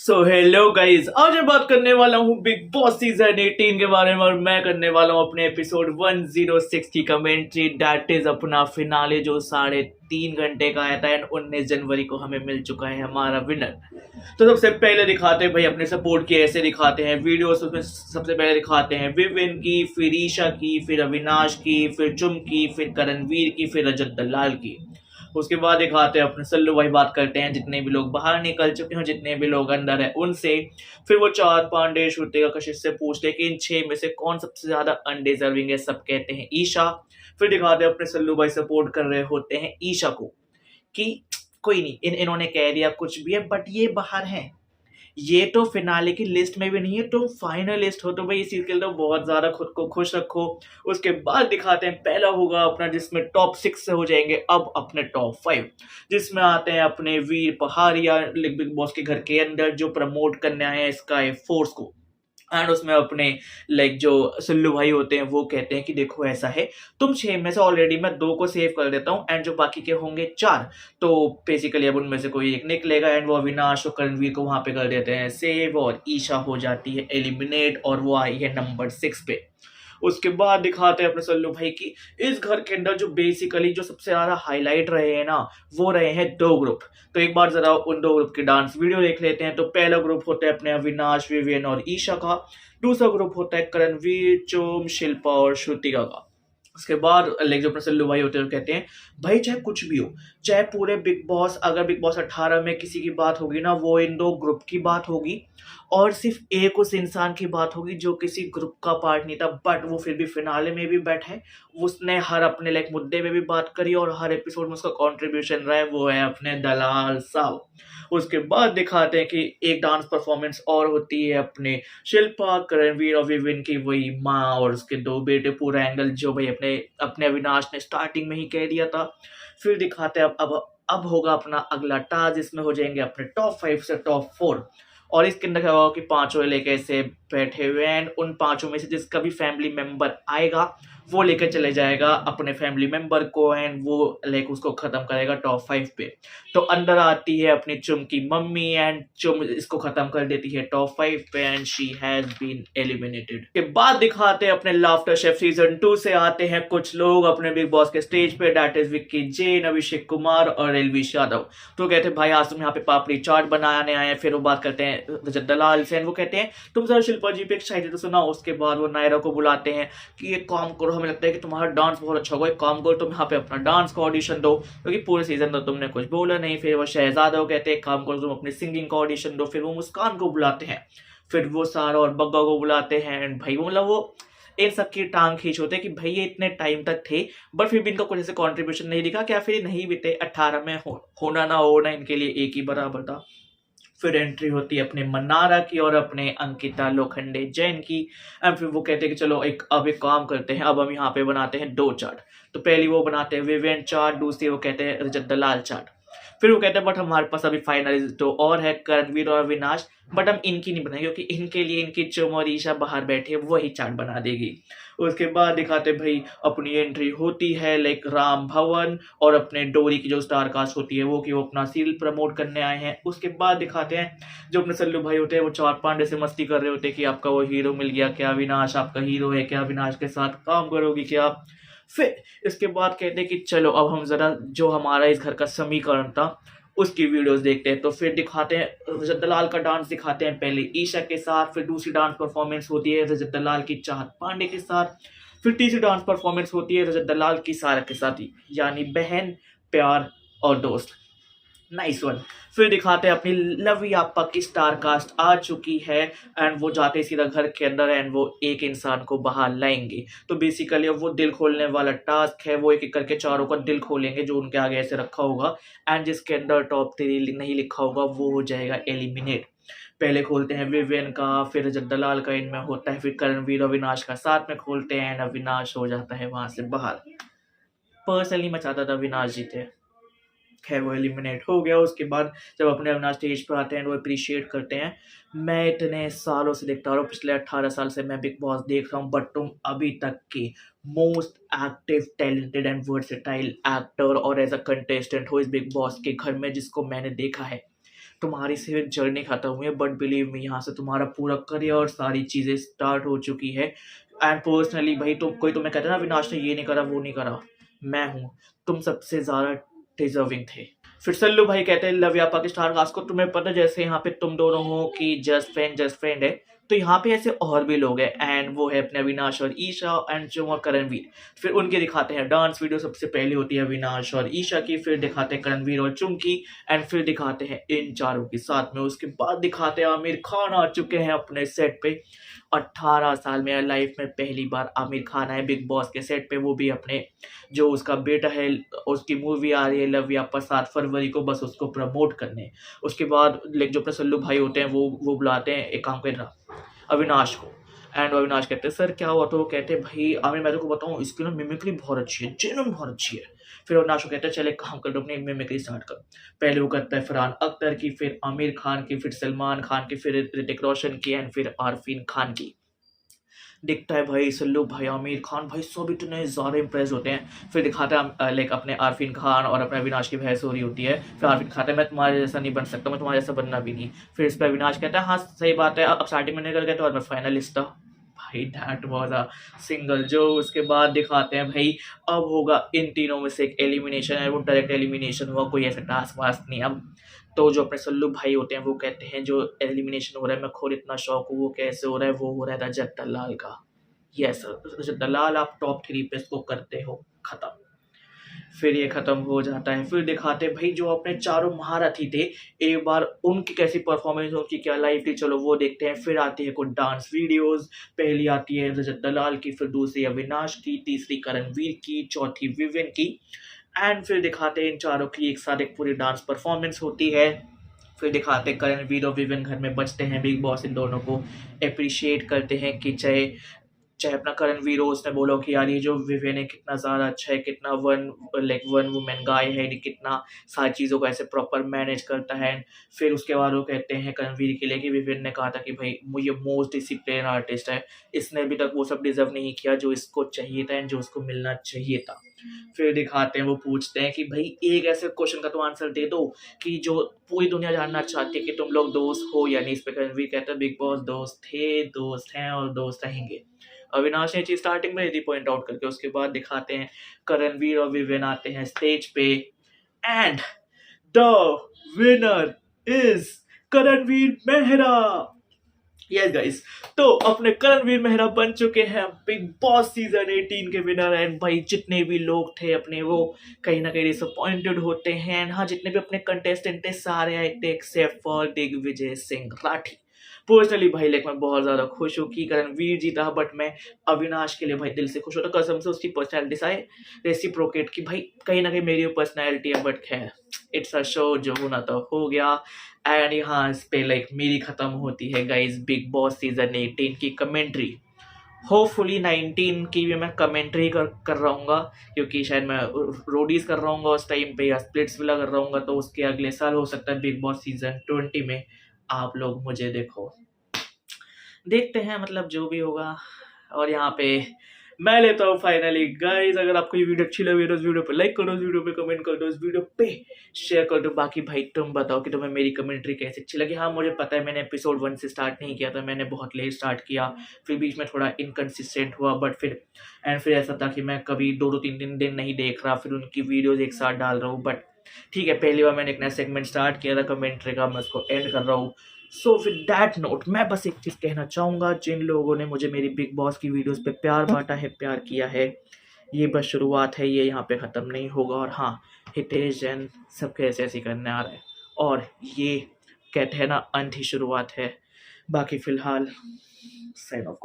So hello guys, आज मैं बात करने वाला हूँ बिग बॉस सीजन 18 के बारे में। और मैं करने वाला हूँ अपने एपिसोड 106 की कमेंट्री। दैट इज अपना फिनाले जो 3.5 घंटे का आया था एंड 19 जनवरी को हमें मिल चुका है हमारा विनर। तो सबसे पहले दिखाते हैं भाई अपने सपोर्ट की, ऐसे दिखाते हैं वीडियोस। उसमें सबसे पहले दिखाते हैं विविन की, फिर ईशा की, फिर अविनाश की, फिर चुम की, फिर करणवीर की, फिर रजत दलाल की। उसके बाद दिखाते हैं अपने सल्लू भाई, बात करते हैं जितने भी लोग बाहर निकल चुके हैं, जितने भी लोग अंदर है उनसे। फिर वो चार पांडे, श्रुतिका, कशिश से पूछते हैं कि इन 6 में से कौन सबसे ज्यादा अनडिजर्विंग है। सब कहते हैं ईशा। फिर दिखाते हैं अपने सल्लू भाई सपोर्ट कर रहे होते हैं ईशा को कि कोई नहीं, इन्होंने कह दिया कुछ भी है बट ये बाहर है, ये तो फिनाले की लिस्ट में भी नहीं है, तुम फाइनलिस्ट हो, तो भाई इस चीज के लिए तो बहुत ज्यादा खुद को खुश रखो। उसके बाद दिखाते हैं पहला होगा अपना जिसमें टॉप 6 से हो जाएंगे अब अपने टॉप 5, जिसमें आते हैं अपने वीर पहाड़िया बिग बॉस के घर के अंदर जो प्रमोट करने आए हैं स्काई फोर्स को। एंड उसमें अपने जो सुल्लू भाई होते हैं वो कहते हैं कि देखो ऐसा है, तुम 6 में से ऑलरेडी मैं 2 को सेव कर देता हूँ एंड जो बाकी के होंगे 4, तो बेसिकली अब उनमें से कोई एक निकलेगा एंड वो अविनाश और करणवीर को वहां पे कर देते हैं सेव और ईशा हो जाती है एलिमिनेट और वो आई है नंबर 6 पे। उसके बाद दिखाते हैं अपने सल्लू भाई की इस घर के अंदर जो बेसिकली जो सबसे ज्यादा हाईलाइट रहे हैं ना, वो रहे हैं 2 ग्रुप। तो एक बार जरा उन 2 ग्रुप की डांस वीडियो देख लेते हैं। तो पहला ग्रुप होता है अपने अविनाश, विवियन और ईशा का। दूसरा ग्रुप होता है करणवीर, चोम, शिल्पा और श्रुतिका का। उसके बाद जो अपने सल्लू भाई होते हैं वो कहते हैं भाई चाहे कुछ भी हो, चाहे पूरे बिग बॉस, अगर बिग बॉस 18 में किसी की बात होगी ना, वो इन 2 ग्रुप की बात होगी और सिर्फ एक उस इंसान की बात होगी जो किसी ग्रुप का पार्ट नहीं था बट वो फिर भी फिनाले में भी बैठा है। उसने हर अपने मुद्दे में भी बात करी और हर एपिसोड में उसका कंट्रीब्यूशन रहा है, वो है अपने दलाल साहब। उसके बाद दिखाते हैं कि एक डांस परफॉर्मेंस और होती है अपने शिल्पा, करणवीर और विविन की, वही माँ और उसके 2 बेटे, पूरा एंगल जो भाई अपने अपने अविनाश ने स्टार्टिंग में ही कह दिया था। फिर दिखाते हैं अब होगा अपना अगला टास्क, जिसमें हो जाएंगे अपने टॉप 5 से टॉप 4। और इसके अंदर क्या होगा कि 5 लेके ऐसे बैठे हुए हैं, उन 5 में से जिसका भी फैमिली मेंबर आएगा वो लेकर चले जाएगा अपने फैमिली मेंबर को एंड वो उसको खत्म करेगा टॉप 5 पे। तो अंदर आती है अपनी चुम की मम्मी एंड चुम इसको खत्म कर देती है टॉप 5 पे and she has been eliminated. के बाद दिखाते हैं अपने लाफ्टर शेफ सीजन 2 से आते हैं कुछ लोग अपने बिग बॉस के स्टेज पे। दैट इज विक्की जैन, अभिषेक कुमार और एलविश यादव। तो कहते हैं भाई आज तुम यहाँ पे पापड़ी चाट बनाने आए हैं। फिर वो बात करते हैं रजत दलाल से, वो कहते हैं तुम जरा शिल्पा जी पे एक शायरी तो सुनाओ। उसके बाद वो नायरा को बुलाते हैं कि एक काम करो, हमें लगता है कि तुम्हारा डांस बहुत अच्छा होगा, एक काम करो तुम यहाँ पे अपना डांस का ऑडिशन दो, क्योंकि पूरे सीजन तो तुमने कुछ बोला नहीं। फिर वो शहजादा को कहते हैं काम करो तुम अपनी सिंगिंग का ऑडिशन दो। फिर वो मुस्कान को बुलाते हैं, फिर वो सारा और बग्गा को बुलाते हैं एंड भाई वो इन सब की टांग खींच होते हैं कि भाई ये इतने टाइम तक थे बट फिर भी इनका कुछ ऐसे कॉन्ट्रीब्यूशन नहीं दिखा, क्या फिर नहीं भी थे 18 में होना ना होना इनके लिए एक ही बराबर था। फिर एंट्री होती है अपने मन्नारा की और अपने अंकिता लोखंडे जैन की। एंड फिर वो कहते हैं कि चलो अब एक काम करते हैं, अब हम यहाँ पे बनाते हैं 2 चार्ट। तो पहली वो बनाते हैं विवेन चार्ट, दूसरी वो कहते हैं रजत दलाल चार्ट। फिर वो कहते हैं बट हमारे पास अभी फाइनलिस्ट तो और है, करणवीर और अविनाश, बट हम इनकी नहीं बनाएंगे क्योंकि इनके लिए इनकी चुम और ईशा बाहर बैठे हैं, वही चार्ट बना देगी। उसके बाद दिखाते भाई अपनी एंट्री होती है राम भवन और अपने डोरी की जो स्टार कास्ट होती है वो कि वो अपना सीरियल प्रमोट करने आए हैं। उसके बाद दिखाते हैं जो अपने सल्लू भाई होते हैं वो चार पांडे से मस्ती कर रहे होते हैं कि आपका वो हीरो मिल गया क्या, अविनाश आपका हीरो है क्या, अविनाश के साथ काम करोगी क्या। फिर इसके बाद कहते हैं कि चलो अब हम जरा जो हमारा इस घर का समीकरण था उसकी वीडियोस देखते हैं। तो फिर दिखाते हैं रजत दलाल का डांस दिखाते हैं, पहले ईशा के साथ, फिर दूसरी डांस परफॉर्मेंस होती है रजत दलाल की चाहत पांडे के साथ, फिर तीसरी डांस परफॉर्मेंस होती है रजत दलाल की सारा के साथ, यानी बहन, प्यार और दोस्त। Nice one. फिर दिखाते हैं अपनी लव यापा की स्टार कास्ट आ चुकी है एंड वो जाते सीधा घर के अंदर एंड वो एक इंसान को बाहर लाएंगे। तो बेसिकली अब वो दिल खोलने वाला टास्क है, वो एक एक करके 4 का दिल खोलेंगे जो उनके आगे ऐसे रखा होगा एंड जिसके अंदर टॉप 3 नहीं लिखा होगा वो हो जाएगा एलिमिनेट। पहले खोलते हैं विवियन का, फिर रजत दलाल का इनमें होता है, फिर करणवीर अविनाश का साथ में खोलते हैं एंड अविनाश हो जाता है वहां से बाहर। पर्सनली मैं चाहता था अविनाश जीते, खैर वो एलिमिनेट हो गया। उसके बाद जब अपने अपना स्टेज पर आते हैं वो अप्रिशिएट करते हैं, मैं इतने सालों से देखता रहा हूँ, पिछले 18 साल से मैं बिग बॉस देख रहा हूँ बट तुम अभी तक की most active, talented and versatile actor और एज अ कंटेस्टेंट हो इस बिग बॉस के घर में जिसको मैंने देखा है। तुम्हारी सिर्फ जर्नी खत्म हुई है, बट बिलीव मी यहाँ से तुम्हारा पूरा करियर, सारी चीज़ें स्टार्ट हो चुकी है। एंड पर्सनली भाई कोई तुम्हें कहता है ना अविनाश ने ये नहीं करा वो नहीं करा, मैं हूँ, तुम सबसे ज़्यादा डिजर्विंग थे। फिर सल्लू भाई कहते हैं लव यापा के स्टार कास्ट को तुम्हें पता जैसे यहाँ पे तुम दोनों हो कि जस्ट फ्रेंड है, तो यहाँ पे ऐसे और भी लोग हैं एंड वो है अपने अविनाश और ईशा एंड जो और करणवीर। फिर उनके दिखाते हैं डांस वीडियो, सबसे पहले होती है अविनाश और ईशा की, फिर दिखाते हैं करणवीर और चुमकी एंड फिर दिखाते हैं इन चारों के साथ में। उसके बाद दिखाते हैं आमिर खान आ चुके हैं अपने सेट पे। 18 साल में लाइफ में पहली बार आमिर खान आए बिग बॉस के सेट पे, वो भी अपने जो उसका बेटा है उसकी मूवी आ रही है लव यापा 7 फरवरी को, बस उसको प्रमोट करने। उसके बाद जो अपने सल्लू भाई होते हैं वो बुलाते हैं एक काम करना अविनाश को, एंड अविनाश कहते हैं सर क्या हुआ, तो वो कहते हैं भाई आमिर मैं को बताऊँ इसकी ना मिमिक्री बहुत अच्छी है, जेनुइन बहुत अच्छी है। फिर अविनाश को कहते हैं चले काम कर दो अपनी मिमिक्री स्टार्ट कर। पहले वो करता है फरहान अख्तर की, फिर आमिर खान की, फिर सलमान खान की, फिर ऋतिक रोशन की एंड फिर आरफीन खान की। दिखता है भाई सल्लू भाई आमिर खान भाई सब इतने ज़्यादा इंप्रेस होते हैं। फिर दिखाता है लाइक अपने आरफीन खान और अपने अविनाश की बहस हो रही होती है। फिर आरफीन खाता है मैं तुम्हारे जैसा नहीं बन सकता, मैं तुम्हारे जैसा बनना भी नहीं। फिर इस पर अविनाश कहता है हाँ सही बात है, अब स्टार्टिंग में निकल गए तो और मैं फाइनलिस्ट था। भाई दैट वाज अ सिंगल जो। उसके बाद दिखाते हैं भाई अब होगा इन तीनों में से एक एलिमिनेशन है, वो डायरेक्ट एलिमिनेशन हुआ, कोई ऐसा टास्क वास्क नहीं। अब तो जो अपने सल्लू भाई होते हैं वो कहते हैं जो एलिमिनेशन हो रहा है मैं खुद इतना शौक हूँ, वो कैसे हो रहा है, वो हो रहा है रजत दलाल का। यस रजत दलाल आप टॉप 3 पे इसको करते हो खत्म। फिर ये खत्म हो जाता है। फिर दिखाते हैं भाई जो अपने चारों महारथी थे एक बार उनकी कैसी परफॉर्मेंस, उनकी क्या लाइफ थी, चलो वो देखते हैं। फिर आती है कुछ डांस वीडियोस, पहली आती है रजत दलाल की, फिर दूसरी अविनाश की, तीसरी करणवीर की, चौथी विवेन की एंड फिर दिखाते हैं इन चारों की एक साथ एक पूरी डांस परफॉर्मेंस होती है। फिर दिखाते हैं करणवीर और विवेन घर में बचते हैं, बिग बॉस इन दोनों को अप्रिशिएट करते हैं कि चाहे अपना करणवीर हो उसने बोला कि यार ये जो विवेन है कितना ज़्यादा अच्छा है, कितना वन वुमेन गाय है, कितना सारी चीज़ों को ऐसे प्रॉपर मैनेज करता है। फिर उसके बाद वो कहते हैं करणवीर के लिए कि विवेन ने कहा था कि भाई ये मोस्ट डिसिप्लिन आर्टिस्ट है, इसने अभी तक वो सब डिजर्व नहीं किया जो इसको चाहिए था एंड जो उसको मिलना चाहिए था। फिर दिखाते हैं वो पूछते हैं कि भाई एक ऐसे क्वेश्चन का तो आंसर दे दो कि जो पूरी दुनिया जानना चाहती है कि तुम लोग दोस्त हो या नहीं। इस पे करणवीर कहता है बिग बॉस दोस्त थे, दोस्त हैं और दोस्त रहेंगे। अविनाश ने चीज स्टार्टिंग में यदि पॉइंट आउट करके उसके बाद दिखाते हैं करणवीर और विवेन आते हैं स्टेज पे and the winner is Karanveer Mehra. Yes guys, तो अपने करणवीर मेहरा बन चुके हैं बिग बॉस सीजन 18 के विनर। एंड भाई जितने भी लोग थे अपने वो कहीं ना कहीं डिसअपॉइंटेड होते हैं। एंड हाँ जितने भी अपने कंटेस्टेंट थे सारे आए थे except for Digvijay Singh Rathee. Personally भाई लाइक मैं बहुत ज़्यादा खुश हूँ कि करणवीर जीता, बट मैं अविनाश के लिए भाई दिल से खुश होता, कसम से उसकी पर्सनैलिटी से रेसिप्रोकेट की भाई कहीं ना कहीं मेरी पर्सनैलिटी है। बट खैर इट्स अ शो, जो होना तो हो गया। एंड यहाँ इस पे लाइक मेरी ख़त्म होती है गाइज बिग बॉस सीजन 18 की कमेंट्री। होपफुली 19 की भी मैं कमेंट्री कर रहूँगा, क्योंकि शायद मैं रोडीज कर रहा हूँ उस टाइम पे या स्प्लिट्स विला कर रहूँगा, तो उसके अगले साल हो सकता है बिग बॉस सीजन 20 में आप लोग मुझे देखो। देखते हैं मतलब जो भी होगा। और यहाँ पे मैं लेता हूँ फाइनली गाइज, अगर आपको ये वीडियो अच्छी लगी तो इस वीडियो पे लाइक करो, इस वीडियो पे कमेंट कर दो, इस वीडियो पे शेयर कर दो। बाकी भाई तुम बताओ कि तुम्हें मेरी कमेंट्री कैसी अच्छी लगी। हाँ मुझे पता है मैंने एपिसोड 1 से स्टार्ट नहीं किया था, मैंने बहुत लेट स्टार्ट किया, फिर बीच में थोड़ा इनकन्सिस्टेंट हुआ, बट फिर ऐसा था कि मैं कभी 2-3 दिन नहीं देख रहा, फिर उनकी वीडियोज एक साथ डाल रहा हूँ। बट ठीक है, पहली बार मैंने एक नया सेगमेंट स्टार्ट किया था कमेंट्री का, मैं उसको एंड कर रहा हूँ। सो विद दैट नोट मैं बस एक चीज़ कहना चाहूँगा, जिन लोगों ने मुझे मेरी बिग बॉस की वीडियोस पे प्यार बांटा है, प्यार किया है, ये बस शुरुआत है, ये यहाँ पे ख़त्म नहीं होगा। और हाँ हितेश जैन सबके ऐसे करने आ रहे हैं, और ये कहते हैं ना अंत ही शुरुआत है। बाकी फ़िलहाल साइन ऑफ।